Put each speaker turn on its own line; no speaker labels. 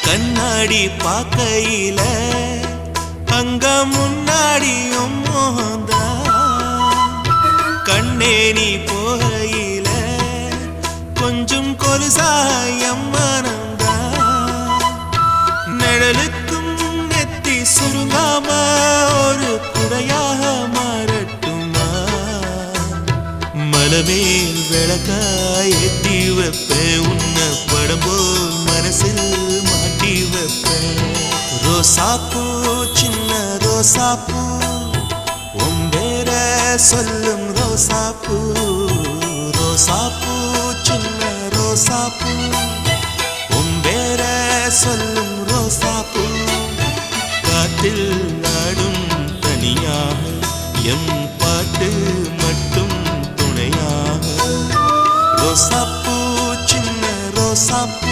கண்ணாடி பார்க்கையில அங்க முன்னாடியும் மோகந்தா கண்ணே நீ போகையில கொஞ்சம் கொலுசாயம் மனந்தா நிழலுக்கும் நெத்தி சுருங்காம ஒரு குடையாக மாறட்டுமா மலமேல் விளக்காய் ஏத்தி வைப்பேன் உன்ன படம் போல் மனசில் மாட்டி வைப்பேன் ரோசாப்பூ சின்ன ரோசாப்பூ உம்பேர சொல்லும் ரோசாப்பூ ரோசாப்பூ சின்ன ரோசாப்பூ உம்பேர சொல்லும் ரோசாப்பூ காத்தில் நாடும் தனியாக எம் பாட்டு மட்டும் துணையாக ரோசாப்பூ சின்ன ரோசாப்பூ